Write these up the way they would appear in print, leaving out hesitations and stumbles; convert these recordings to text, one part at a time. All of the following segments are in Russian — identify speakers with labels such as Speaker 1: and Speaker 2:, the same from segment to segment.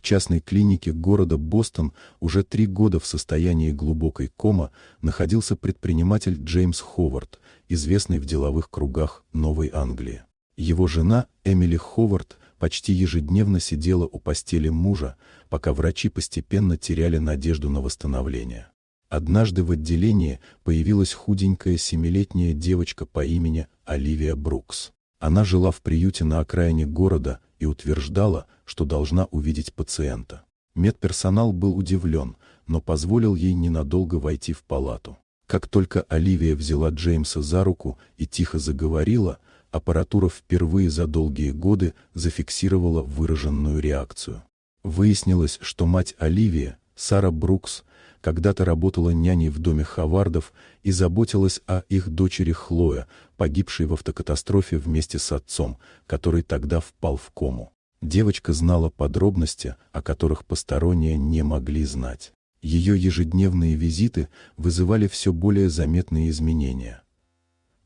Speaker 1: частной клинике города Бостон уже 3 года в состоянии глубокой комы находился предприниматель Джеймс Ховард, известный в деловых кругах Новой Англии. Его жена Эмили Ховард почти ежедневно сидела у постели мужа, пока врачи постепенно теряли надежду на восстановление. Однажды в отделении появилась худенькая 7-летняя девочка по имени Оливия Брукс. Она жила в приюте на окраине города и утверждала, что должна увидеть пациента. Медперсонал был удивлен, но позволил ей ненадолго войти в палату. Как только Оливия взяла Джеймса за руку и тихо заговорила, аппаратура впервые за долгие годы зафиксировала выраженную реакцию. Выяснилось, что мать Оливии, Сара Брукс, когда-то работала няней в доме Ховардов и заботилась о их дочери Хлое, погибшей в автокатастрофе вместе с отцом, который тогда впал в кому. Девочка знала подробности, о которых посторонние не могли знать. Ее ежедневные визиты вызывали все более заметные изменения.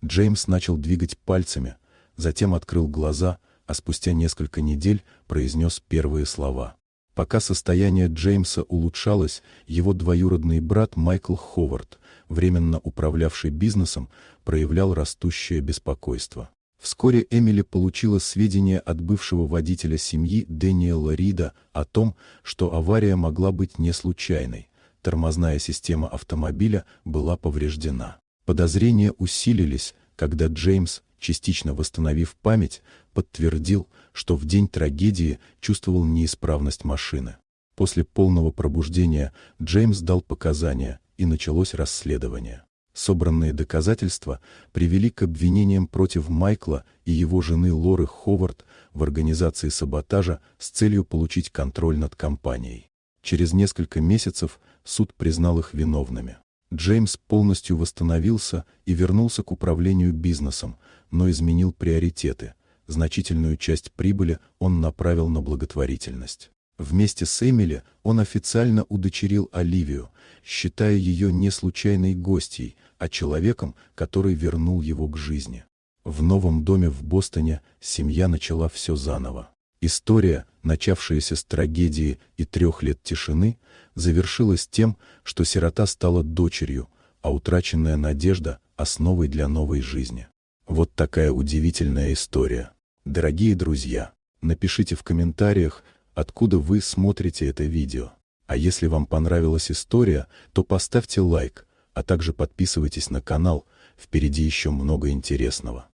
Speaker 1: Джеймс начал двигать пальцами, затем открыл глаза, а спустя несколько недель произнес первые слова. Пока состояние Джеймса улучшалось, его двоюродный брат Майкл Ховард, временно управлявший бизнесом, проявлял растущее беспокойство. Вскоре Эмили получила сведения от бывшего водителя семьи Дэниела Рида о том, что авария могла быть не случайной. Тормозная система автомобиля была повреждена. Подозрения усилились, когда Джеймс, частично восстановив память, подтвердил, что в день трагедии чувствовал неисправность машины. После полного пробуждения Джеймс дал показания, и началось расследование. Собранные доказательства привели к обвинениям против Майкла и его жены Лоры Ховард в организации саботажа с целью получить контроль над компанией. Через несколько месяцев суд признал их виновными. Джеймс полностью восстановился и вернулся к управлению бизнесом, но изменил приоритеты. Значительную часть прибыли он направил на благотворительность. Вместе с Эмили он официально удочерил Оливию, считая ее не случайной гостьей, а человеком, который вернул его к жизни. В новом доме в Бостоне семья начала все заново. История, начавшаяся с трагедии и 3 лет тишины, завершилась тем, что сирота стала дочерью, а утраченная надежда – основой для новой жизни. Вот такая удивительная история. Дорогие друзья, напишите в комментариях, откуда вы смотрите это видео. А если вам понравилась история, то поставьте лайк, а также подписывайтесь на канал, впереди еще много интересного.